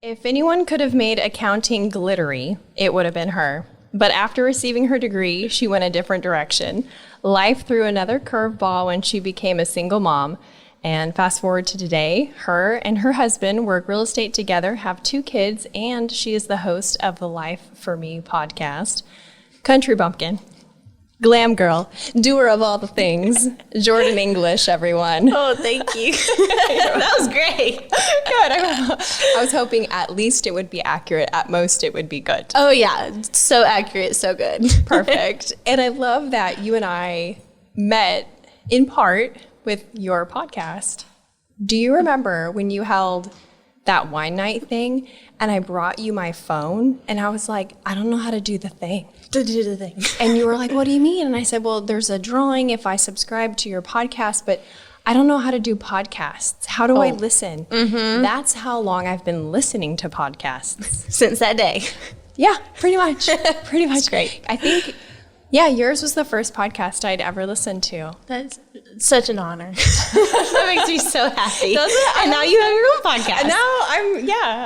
If anyone could have made accounting glittery, it would have been her. But after receiving her degree, she went a different direction. Life threw another curveball when she became a single mom. And fast forward to today, her and her husband work real estate together, have 2 kids, and she is the host of the Life for Me podcast. Country bumpkin, glam girl, doer of all the things. Jordan English, everyone. Oh, thank you. That was great. Good. I was hoping at least it would be accurate. At most, it would be good. Oh, yeah. So accurate. So good. Perfect. And I love that you and I met in part with your podcast. Do you remember when you held that wine night thing and I brought you my phone and I was like, I don't know how to do the thing. And you were like, what do you mean? And I said, well, there's a drawing if I subscribe to your podcast, but I don't know how to do podcasts. How do I listen? Mm-hmm. That's how long I've been listening to podcasts. Since that day. Yeah, pretty much. Pretty much. Great. I think, yeah, yours was the first podcast I'd ever listened to. That's such an honor. That makes me so happy. Does it? And now you have your own podcast. Now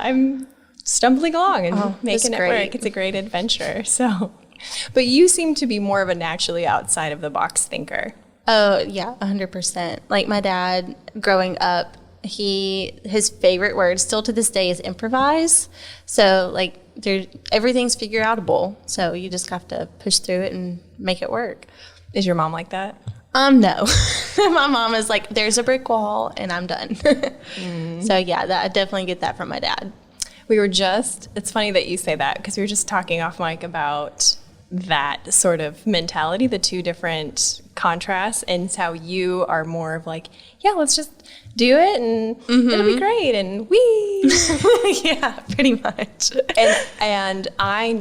I'm stumbling along and making it great. work. It's a great adventure. So, but you seem to be more of a naturally outside of the box thinker. Oh, yeah, 100%. Like my dad, growing up, his favorite word still to this day is improvise. So like everything's figure outable. So you just have to push through it and make it work. Is your mom like that? No. My mom is like, there's a brick wall and I'm done. So yeah, I definitely get that from my dad. It's funny that you say that because we were just talking off mic about that sort of mentality, the 2 different contrasts, and how you are more of like, yeah, let's just do it and it'll be great and wee. Yeah, pretty much. And I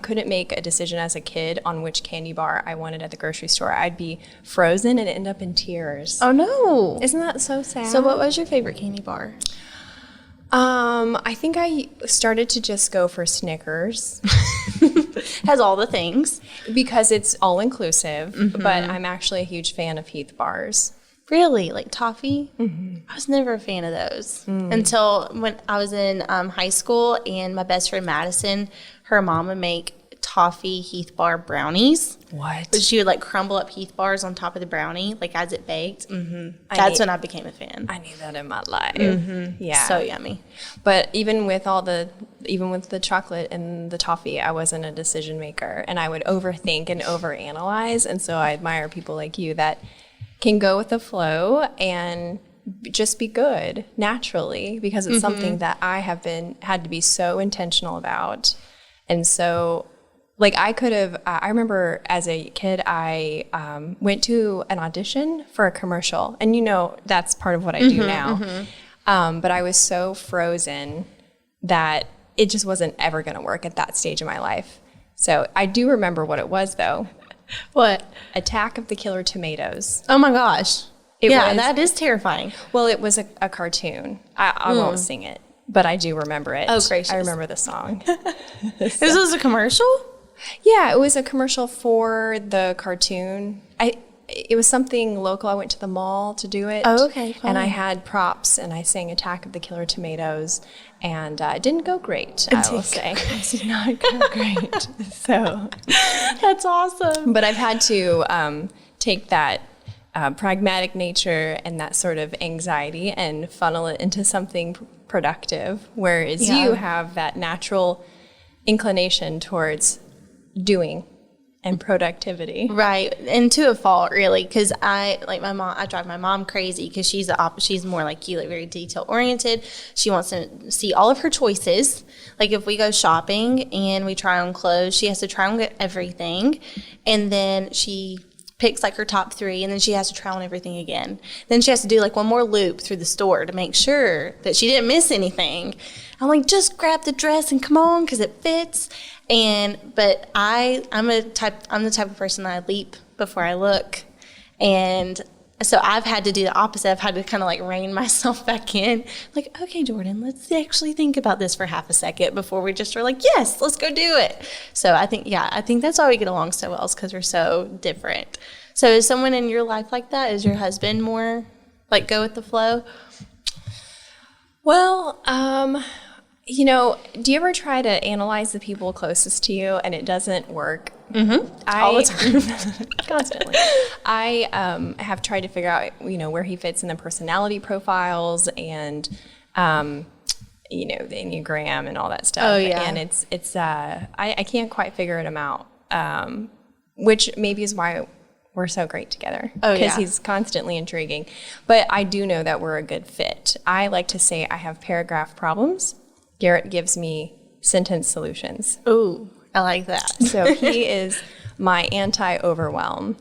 couldn't make a decision as a kid on which candy bar I wanted at the grocery store. I'd be frozen and end up in tears. Oh no. Isn't that so sad? So what was your favorite candy bar? I think I started to just go for Snickers. Has all the things. Because it's all inclusive, but I'm actually a huge fan of Heath bars. Really? Like toffee? Mm-hmm. I was never a fan of those until when I was in high school, and my best friend Madison, her mom would make toffee Heath bar brownies. What? But she would like crumble up Heath bars on top of the brownie, like as it baked. Mm-hmm. That's when I became a fan. I need that in my life. Mm-hmm. Yeah. So yummy. But even with the chocolate and the toffee, I wasn't a decision maker, and I would overthink and overanalyze. And so I admire people like you that can go with the flow and just be good naturally, because it's something that I had to be so intentional about. And so like I remember as a kid, I went to an audition for a commercial, and that's part of what I do now. But I was so frozen that it just wasn't ever going to work at that stage of my life. So I do remember what it was though. What? Attack of the Killer Tomatoes. Oh my gosh. That is terrifying. Well, it was a cartoon. I won't sing it, but I do remember it. Oh, gracious. I remember the song. This was a commercial? Yeah, it was a commercial for the cartoon. It was something local. I went to the mall to do it. Oh, okay. Fine. And I had props, and I sang Attack of the Killer Tomatoes, and it didn't go great, I will say. It did not go great. So that's awesome. But I've had to take that pragmatic nature and that sort of anxiety and funnel it into something productive, whereas you have that natural inclination towards doing and productivity. Right. And to a fault, really, because I drive my mom crazy because she's more like you, like very detail oriented. She wants to see all of her choices. Like if we go shopping and we try on clothes, she has to try on everything, and then she picks like her top 3, and then she has to try on everything again. Then she has to do like one more loop through the store to make sure that she didn't miss anything. I'm like, just grab the dress and come on, because it fits. But I'm the type of person that I leap before I look, and so I've had to do the opposite. I've had to kind of like rein myself back in, like, okay, Jordan, let's actually think about this for half a second before we just are like, yes, let's go do it. So I think that's why we get along so well, is because we're so different. So is someone in your life like that? Is your husband more like go with the flow? Well, do you ever try to analyze the people closest to you and it doesn't work? Mm-hmm. All the time. Constantly. I have tried to figure out, where he fits in the personality profiles and, the Enneagram and all that stuff. Oh, yeah. And I can't quite figure him out, which maybe is why we're so great together. Oh, yeah. Because he's constantly intriguing. But I do know that we're a good fit. I like to say I have paragraph problems. Garrett gives me sentence solutions. Ooh, I like that. So he is my anti-overwhelm.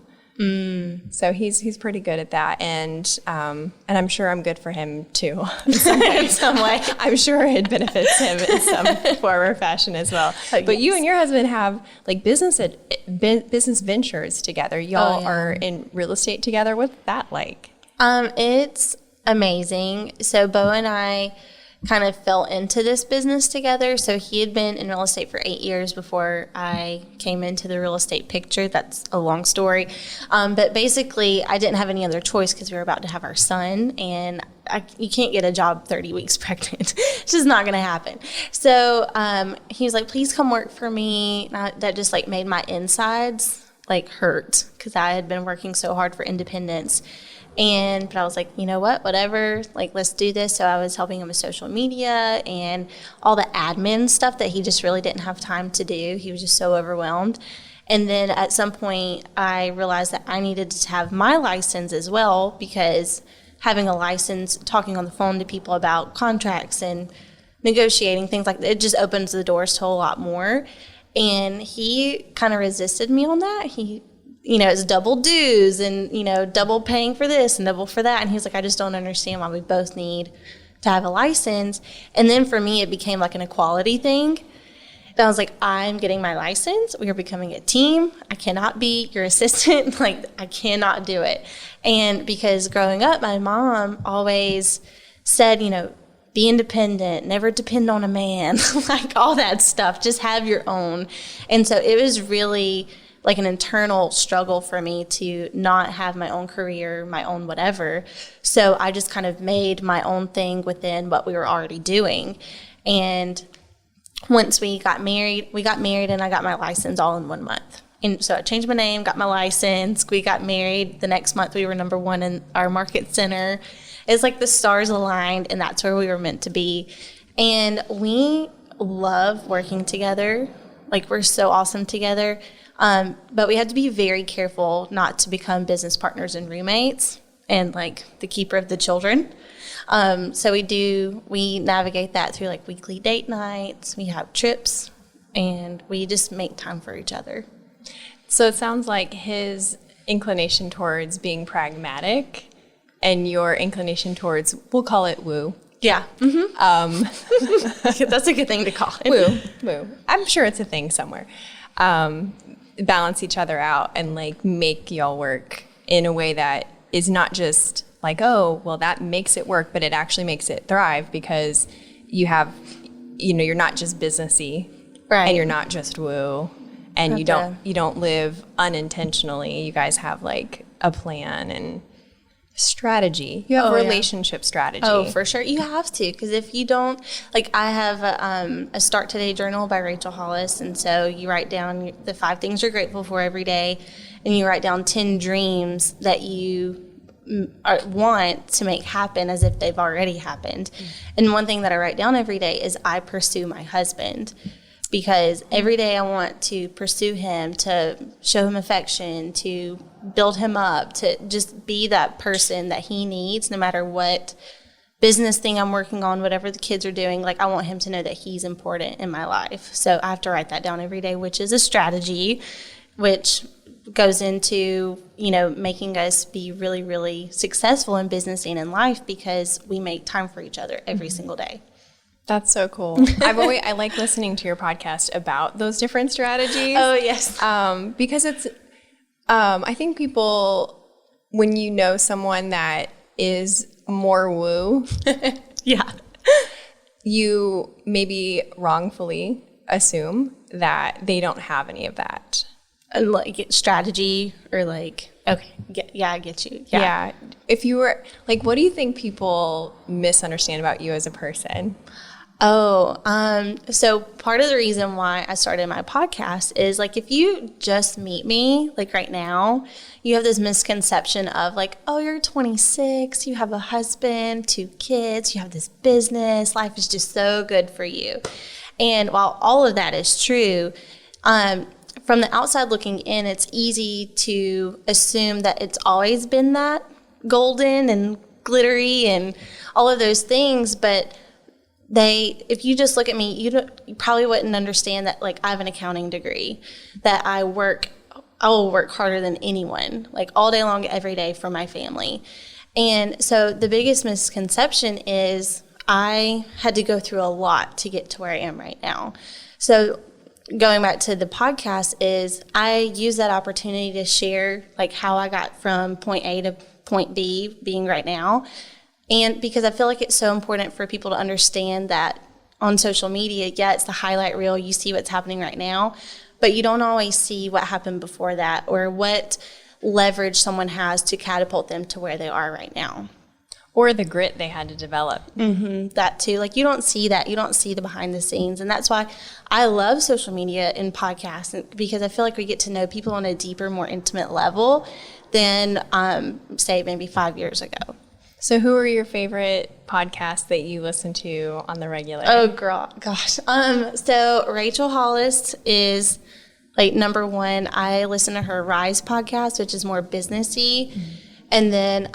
So he's pretty good at that, and I'm sure I'm good for him too. In some way. I'm sure it benefits him in some form or fashion as well. But you and your husband have like business ventures together. Y'all are in real estate together. What's that like? It's amazing. So Bo and I kind of fell into this business together. So he had been in real estate for 8 years before I came into the real estate picture. That's a long story. But basically, I didn't have any other choice because we were about to have our son, and you can't get a job 30 weeks pregnant. It's just not going to happen. So he was like, please come work for me. That just like made my insides like hurt because I had been working so hard for independence. But I was like, you know what, whatever, like, let's do this. So I was helping him with social media and all the admin stuff that he just really didn't have time to do. He was just so overwhelmed. And then at some point, I realized that I needed to have my license as well, because having a license, talking on the phone to people about contracts and negotiating things like that, it just opens the doors to a lot more. And he kind of resisted me on that. It's double dues and, double paying for this and double for that. And he was like, I just don't understand why we both need to have a license. And then for me, it became like an equality thing. And I was like, I'm getting my license. We are becoming a team. I cannot be your assistant. Like, I cannot do it. And because growing up, my mom always said, be independent, never depend on a man, like all that stuff. Just have your own. And so it was really like an internal struggle for me to not have my own career, my own whatever. So I just kind of made my own thing within what we were already doing. And once we got married and I got my license all in 1 month. And so I changed my name, got my license. We got married. The next month we were number 1 in our market center. It's like the stars aligned, and that's where we were meant to be. And we love working together. Like, we're so awesome together. But we had to be very careful not to become business partners and roommates and like the keeper of the children. So we navigate that through like weekly date nights. We have trips, and we just make time for each other. So it sounds like his inclination towards being pragmatic and your inclination towards, we'll call it woo. Yeah. Mm-hmm. That's a good thing to call it. Woo. I'm sure it's a thing somewhere. Balance each other out and like make y'all work in a way that is not just like, oh, well, that makes it work, but it actually makes it thrive because you have, you're not just businessy, right? And you're not just woo, and you don't live unintentionally. You guys have like a plan and strategy. You have relationship strategy. Oh, for sure. You have to, because if you don't, like, I have a Start Today journal by Rachel Hollis, and so you write down the 5 things you're grateful for every day, and you write down 10 dreams that you want to make happen as if they've already happened. And one thing that I write down every day is I pursue my husband, because every day I want to pursue him, to show him affection, to build him up, to just be that person that he needs no matter what business thing I'm working on, whatever the kids are doing. Like, I want him to know that he's important in my life. So I have to write that down every day, which is a strategy, which goes into, making us be really, really successful in business and in life because we make time for each other every single day. That's so cool. I like listening to your podcast about those different strategies. Oh, yes. Because it's, I think people, when you know someone that is more woo, yeah, you maybe wrongfully assume that they don't have any of that. Like strategy or like, okay, I get you. Yeah. if you were, like, what do you think people misunderstand about you as a person? So part of the reason why I started my podcast is, like, if you just meet me, like right now, you have this misconception of like, oh, you're 26, you have a husband, 2 kids, you have this business, life is just so good for you. And while all of that is true, from the outside looking in, it's easy to assume that it's always been that golden and glittery and all of those things, but if you just look at me, you probably wouldn't understand that, like, I have an accounting degree, that I will work harder than anyone, like all day long, every day for my family. And so the biggest misconception is I had to go through a lot to get to where I am right now. So going back to the podcast is I use that opportunity to share, like, how I got from point A to point B being right now. And because I feel like it's so important for people to understand that on social media, yeah, it's the highlight reel. You see what's happening right now, but you don't always see what happened before that or what leverage someone has to catapult them to where they are right now. Or the grit they had to develop. That too. Like, you don't see that. You don't see the behind the scenes. And that's why I love social media and podcasts, because I feel like we get to know people on a deeper, more intimate level than, say, maybe 5 years ago. So who are your favorite podcasts that you listen to on the regular? Oh, gosh. So Rachel Hollis is, like, number one. I listen to her Rise podcast, which is more businessy. And then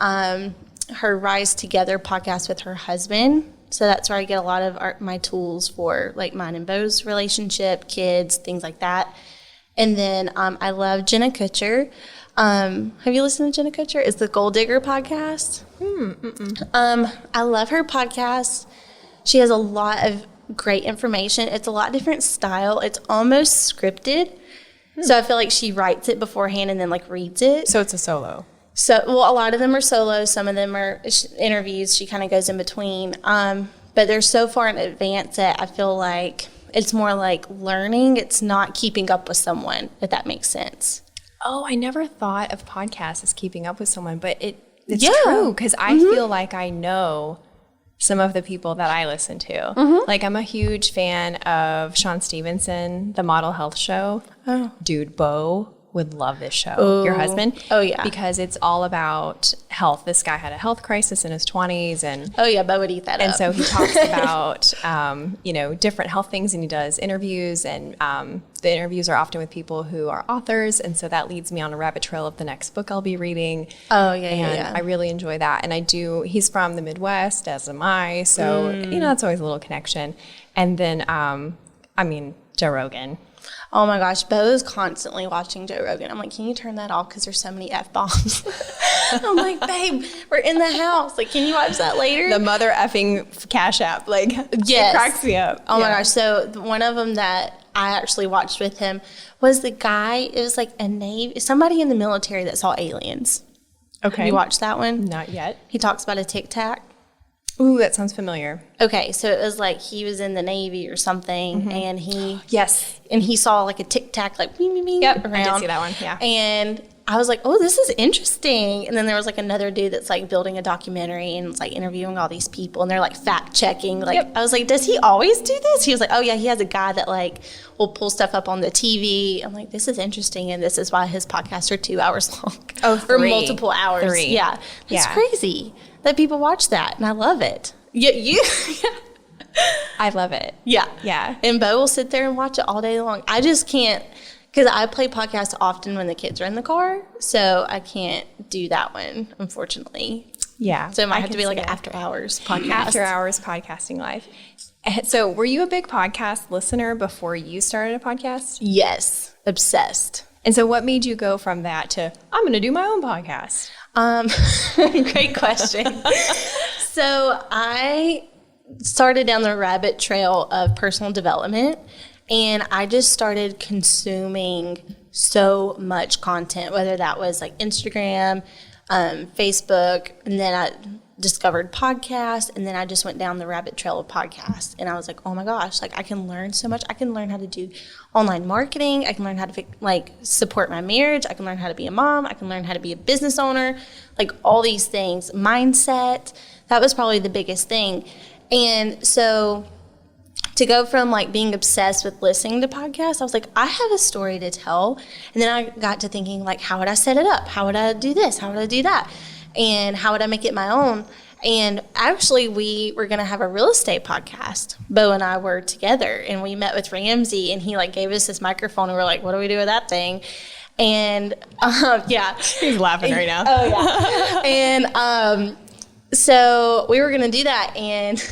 her Rise Together podcast with her husband. So that's where I get a lot of my tools for, like, mine and Bo's relationship, kids, things like that. And then I love Jenna Kutcher. Have you listened to Jenna Kutcher? It's the Gold Digger podcast. I love her podcast. She has a lot of great information. It's a lot different style. It's almost scripted. So I feel like she writes it beforehand and then, like, reads it. So it's a solo. So, well, a lot of them are solo. Some of them are interviews. She kind of goes in between. But they're so far in advance that I feel like it's more like learning. It's not keeping up with someone, if that makes sense. Oh, I never thought of podcasts as keeping up with someone, but it's true, because I feel like I know some of the people that I listen to. Like, I'm a huge fan of Sean Stevenson, the Model Health Show. Dude, Bo would love this show. Your husband? Oh, yeah. Because it's all about health. This guy had a health crisis in his 20s. And oh, yeah, Bo would eat that up. And so he talks about, different health things, and he does interviews, and the interviews are often with people who are authors. And so that leads me on a rabbit trail of the next book I'll be reading. Oh, yeah, I really enjoy that. And he's from the Midwest, as am I. So, it's always a little connection. And then, Joe Rogan. Oh my gosh, Bo's constantly watching Joe Rogan. I'm like, can you turn that off? Because there's so many F-bombs. I'm like, babe, we're in the house. Like, can you watch that later? The mother effing Cash App. Like, yes. It cracks me up. Oh my gosh. So one of them that I actually watched with him was the guy, it was like somebody in the military that saw aliens. Okay. Have you watched that one? Not yet. He talks about a Tic Tac. Ooh, that sounds familiar. Okay, so it was like he was in the Navy or something, and he saw like a Tic Tac, like bing, bing, bing, around. I did see that one. Yeah, and I was like, oh, this is interesting. And then there was like another dude that's like building a documentary and it's like interviewing all these people, and they're like fact checking. Like I was like, does he always do this? He was like, oh yeah, he has a guy that like will pull stuff up on the TV. I'm like, this is interesting, and this is why his podcasts are 2 hours long. Oh, 3. Or multiple hours. 3. Yeah, it's crazy that people watch that, and I love it. Yeah, I love it. Yeah. And Bo will sit there and watch it all day long. I just can't, because I play podcasts often when the kids are in the car, so I can't do that one, unfortunately. Yeah. So it might have to be like an after-hours podcast. After-hours podcasting life. So were you a big podcast listener before you started a podcast? Yes. Obsessed. And so what made you go from that to, I'm going to do my own podcast? Great question. So I started down the rabbit trail of personal development, and I just started consuming so much content, whether that was like Instagram, Facebook, and then discovered podcasts, and then I just went down the rabbit trail of podcasts, and I was like, oh my gosh, like I can learn so much. I can learn how to do online marketing. I can learn how to like support my marriage. I can learn how to be a mom. I can learn how to be a business owner, like all these things. Mindset, that was probably the biggest thing. And so to go from like being obsessed with listening to podcasts, I was like, I have a story to tell. And then I got to thinking, like, how would I set it up? How would I do this? How would I do that? And how would I make it my own? And actually, we were going to have a real estate podcast. Bo and I were together, and we met with Ramsey, and he like gave us this microphone, and we're like, what do we do with that thing? And yeah. He's laughing right now. Oh, yeah. And so we were going to do that, and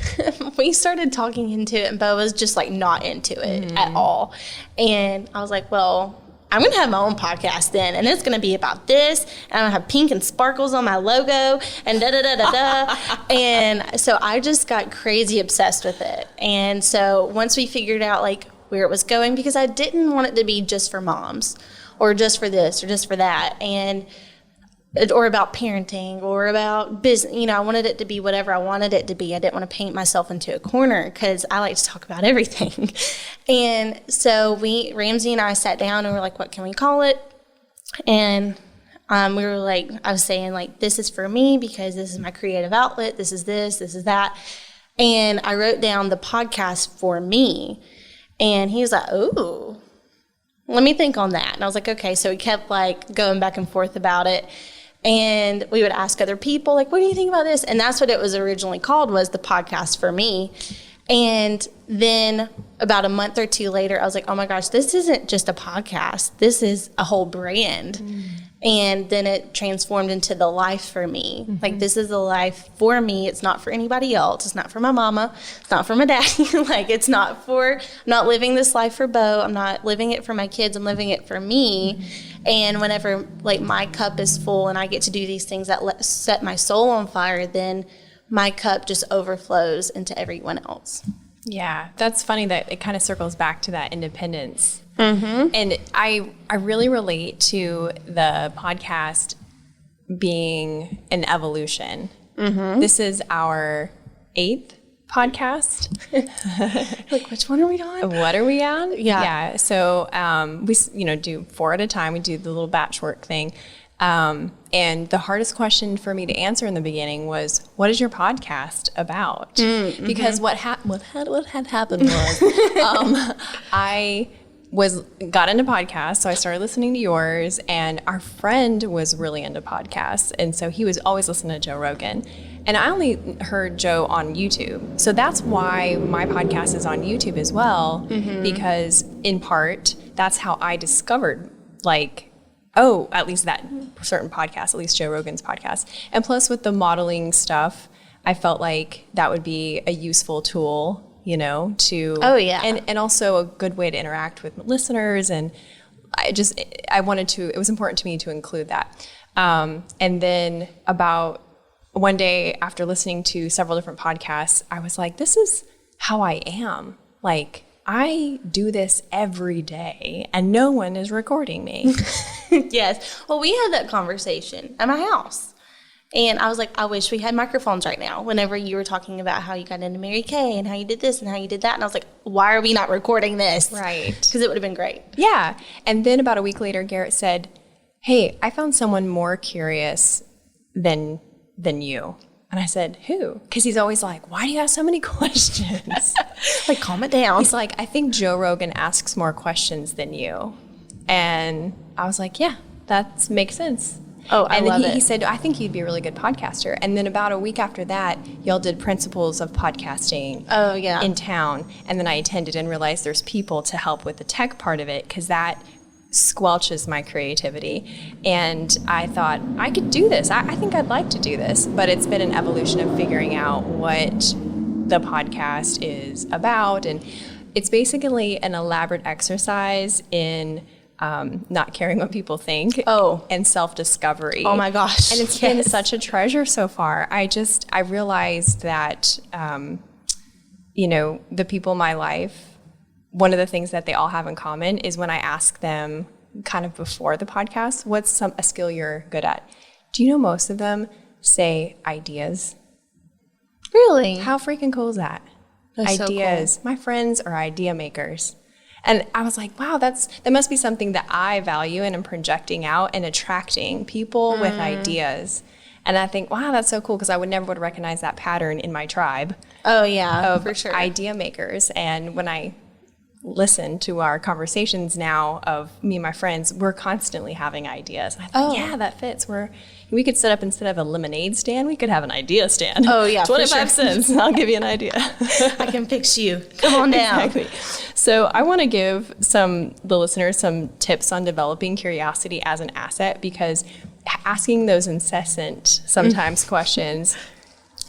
we started talking into it, and Bo was just like not into it at all. And I was like, well, I'm going to have my own podcast then, and it's going to be about this, and I'm going to have pink and sparkles on my logo, and da-da-da-da-da. And so I just got crazy obsessed with it. And so once we figured out, like, where it was going, because I didn't want it to be just for moms, or just for this, or just for that, or about parenting, or about business. You know, I wanted it to be whatever I wanted it to be. I didn't want to paint myself into a corner, because I like to talk about everything. And so Ramsey and I sat down and we're like, what can we call it? And we were like, I was saying, like, this is for me because this is my creative outlet. This is that. And I wrote down the podcast for me. And he was like, ooh, let me think on that. And I was like, okay. So we kept like going back and forth about it. And we would ask other people, like, what do you think about this? And that's what it was originally called, was the podcast for me. And then about a month or two later, I was like, oh my gosh, this isn't just a podcast. This is a whole brand. And then it transformed into the life for me. Like, this is the life for me. It's not for anybody else. It's not for my mama. It's not for my daddy. Like, it's not for, I'm not living this life for Bo. I'm not living it for my kids. I'm living it for me. And whenever, like, my cup is full and I get to do these things that set my soul on fire, then my cup just overflows into everyone else. Yeah, that's funny that it kind of circles back to that independence. And I really relate to the podcast being an evolution. This is our 8th podcast. Like, which one are we on? What are we on? Yeah. So we do 4 at a time. We do the little batch work thing. And the hardest question for me to answer in the beginning was, what is your podcast about? Because what had happened was I got into podcasts, so I started listening to yours, and our friend was really into podcasts, and so he was always listening to Joe Rogan. And I only heard Joe on YouTube. So that's why my podcast is on YouTube as well, because in part, that's how I discovered, like, oh, at least that certain podcast, at least Joe Rogan's podcast. And plus with the modeling stuff, I felt like that would be a useful tool, to, and also a good way to interact with listeners. And it was important to me to include that. And then about one day after listening to several different podcasts, I was like, this is how I am. Like, I do this every day and no one is recording me. Yes. Well, we had that conversation at my house. And I was like, I wish we had microphones right now. Whenever you were talking about how you got into Mary Kay and how you did this and how you did that. And I was like, why are we not recording this? Right. Because it would have been great. Yeah. And then about a week later, Garrett said, hey, I found someone more curious than you. And I said, who? Because he's always like, why do you have so many questions? Like, calm it down. He's like, I think Joe Rogan asks more questions than you. And I was like, yeah, that makes sense. Oh, I love it. He said, I think you'd be a really good podcaster. And then about a week after that, y'all did Principles of Podcasting in town. And then I attended and realized there's people to help with the tech part of it, because that squelches my creativity. And I thought, I could do this. I think I'd like to do this. But it's been an evolution of figuring out what the podcast is about. And it's basically an elaborate exercise in not caring what people think. And self-discovery. Oh my gosh. And it's been such a treasure so far. I realized that, the people in my life, one of the things that they all have in common is when I ask them kind of before the podcast, what's a skill you're good at? Do you know most of them say ideas? Really? How freaking cool is that? That's Ideas. so cool. My friends are idea makers. And I was like, wow, that must be something that I value and am projecting out and attracting people with ideas. And I think, wow, that's so cool, because I would never recognize that pattern in my tribe Oh, yeah, of for sure. idea makers. And when I listen to our conversations now of me and my friends, we're constantly having ideas. And I thought, yeah, that fits. We could set up, instead of a lemonade stand, we could have an idea stand. Oh, yeah, for 25 sure. cents. I'll give you an idea. I can fix you. Come on down. Exactly. So I want to give the listeners some tips on developing curiosity as an asset, because asking those incessant, sometimes questions,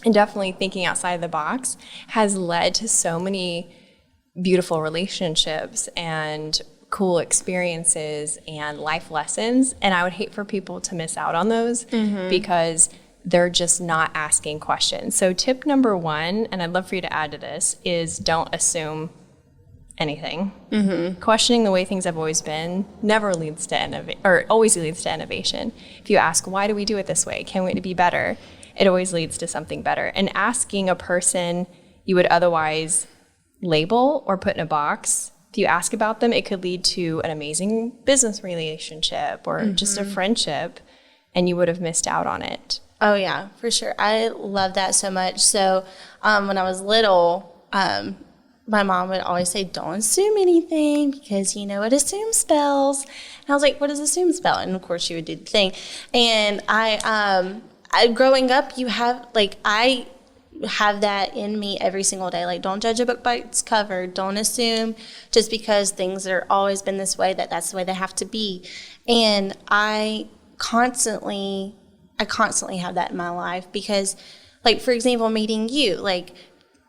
and definitely thinking outside the box has led to so many beautiful relationships and cool experiences and life lessons. And I would hate for people to miss out on those because they're just not asking questions. So tip number 1, and I'd love for you to add to this, is don't assume anything. Questioning the way things have always been never leads to always leads to innovation. If you ask, why do we do it this way? Can it be better? It always leads to something better. And asking a person you would otherwise label or put in a box, if you ask about them, it could lead to an amazing business relationship or just a friendship, and you would have missed out on it. Oh, yeah, for sure. I love that so much. So when I was little, my mom would always say, don't assume anything, because you know what assume spells. And I was like, what does assume spell? And of course she would do the thing. And I growing up, I have that in me every single day. Like, don't judge a book by its cover. Don't assume just because things are always been this way that's the way they have to be. And I constantly have that in my life, because, like, for example, meeting you, like,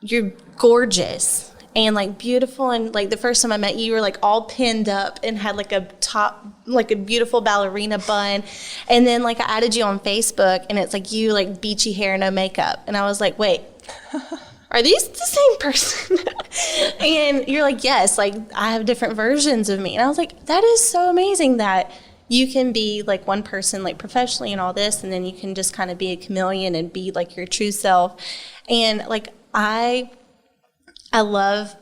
you're gorgeous and like beautiful, and like the first time I met you, you were like all pinned up and had like a beautiful ballerina bun, and then like I added you on Facebook and it's like you, like beachy hair, no makeup, and I was like, wait, are these the same person? And you're like, yes, like I have different versions of me. And I was like, that is so amazing that you can be like one person, like professionally and all this, and then you can just kind of be a chameleon and be like your true self. And like I love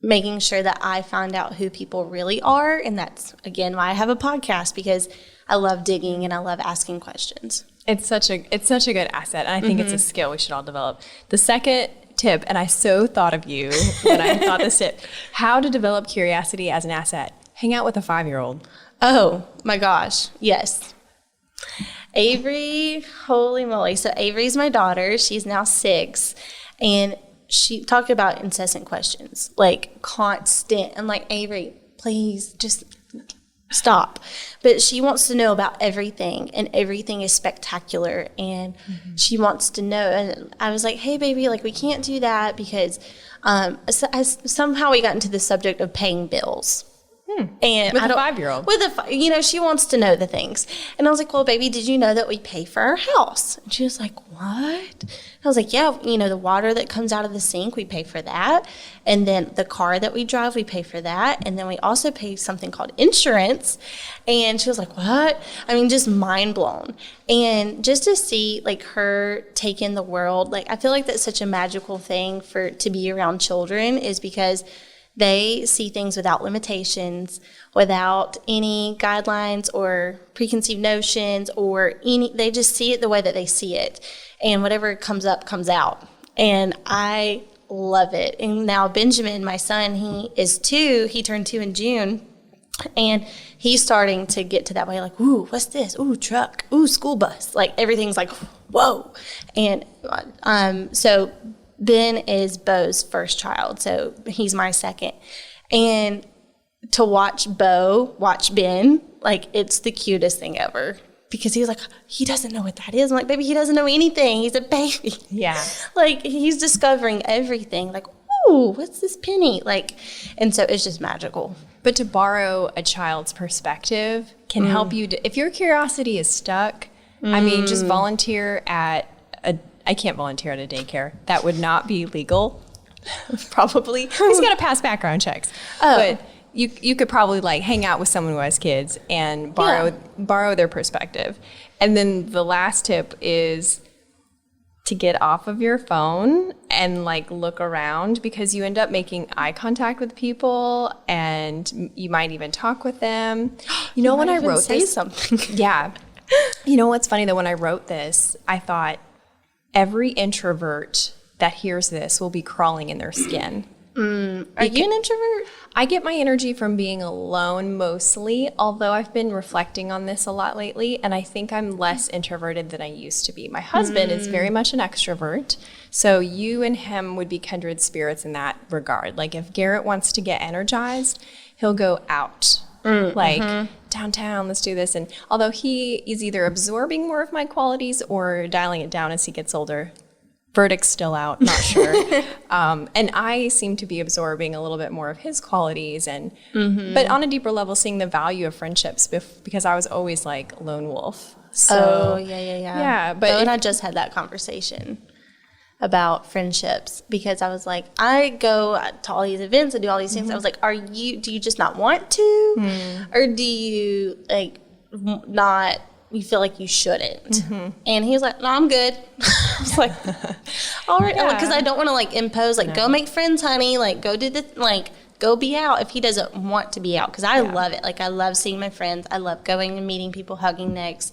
making sure that I find out who people really are, and that's again why I have a podcast, because I love digging and I love asking questions. It's such a good asset, and I think it's a skill we should all develop. The second tip, and I so thought of you when I thought this tip, how to develop curiosity as an asset: hang out with a 5-year-old. Oh my gosh, yes. Avery, holy moly. So Avery's my daughter. She's now 6, and she talked about incessant questions, like constant. I'm like, Avery, please just stop. But she wants to know about everything, and everything is spectacular, and she wants to know. And I was like, hey, baby, like we can't do that, because somehow we got into the subject of paying bills. And with a 5-year-old. She wants to know the things. And I was like, well, baby, did you know that we pay for our house? And she was like, what? And I was like, yeah, the water that comes out of the sink, we pay for that. And then the car that we drive, we pay for that. And then we also pay something called insurance. And she was like, what? I mean, just mind blown. And just to see like her take in the world, like I feel like that's such a magical thing to be around children, is because they see things without limitations, without any guidelines or preconceived notions they just see it the way that they see it. And whatever comes up, comes out. And I love it. And now Benjamin, my son, he is 2. He turned 2 in June. And he's starting to get to that way, like, ooh, what's this? Ooh, truck. Ooh, school bus. Like, everything's like, whoa. And so Ben is Bo's first child, so he's my second. And to watch Ben, like, it's the cutest thing ever, because he was like, he doesn't know what that is. I'm like, baby, he doesn't know anything. He's a baby. Yeah. Like, he's discovering everything. Like, ooh, what's this penny? Like, and so it's just magical. But to borrow a child's perspective can help you. If your curiosity is stuck, I mean, just volunteer at I can't volunteer at a daycare. That would not be legal, probably. He's got to pass background checks. Oh. But you could probably like hang out with someone who has kids and borrow their perspective. And then the last tip is to get off of your phone and like look around, because you end up making eye contact with people and you might even talk with them. You know, when I wrote this, something. yeah. You know what's funny though, when I wrote this, I thought every introvert that hears this will be crawling in their skin. Are you an introvert? I get my energy from being alone mostly, although I've been reflecting on this a lot lately, and I think I'm less introverted than I used to be. My husband is very much an extrovert, so you and him would be kindred spirits in that regard. Like if Garrett wants to get energized, he'll go out. Downtown, let's do this. And although he is either absorbing more of my qualities or dialing it down as he gets older, verdict's still out, not sure. And I seem to be absorbing a little bit more of his qualities, and but on a deeper level, seeing the value of friendships because I was always like lone wolf. So yeah. But and I just had that conversation about friendships, because I was like, I go to all these events and do all these things. I was like, do you just not want to, or do you like not? You feel like you shouldn't. And he was like, no, I'm good. I was like, all right. Because I don't want to like impose, like, go make friends, honey. Like, go do the, like, go be out if he doesn't want to be out. Because I love it. Like, I love seeing my friends. I love going and meeting people, hugging necks.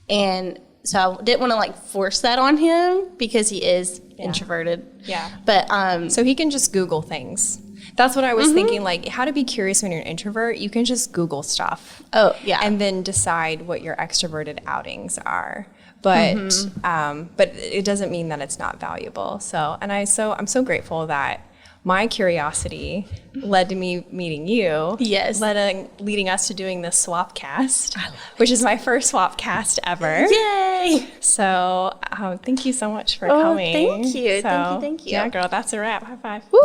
And so I didn't want to like force that on him because he is introverted. Yeah. But, so he can just Google things. That's what I was thinking, like how to be curious when you're an introvert. You can just Google stuff. Oh, yeah. And then decide what your extroverted outings are. But it doesn't mean that it's not valuable. So, and I'm so grateful that my curiosity led to me meeting you. Yes. Leading us to doing this Swapcast, which is my first Swapcast ever. Yay! So, thank you so much for coming. Thank you. So, Thank you. Yeah, girl, that's a wrap. High five. Woo!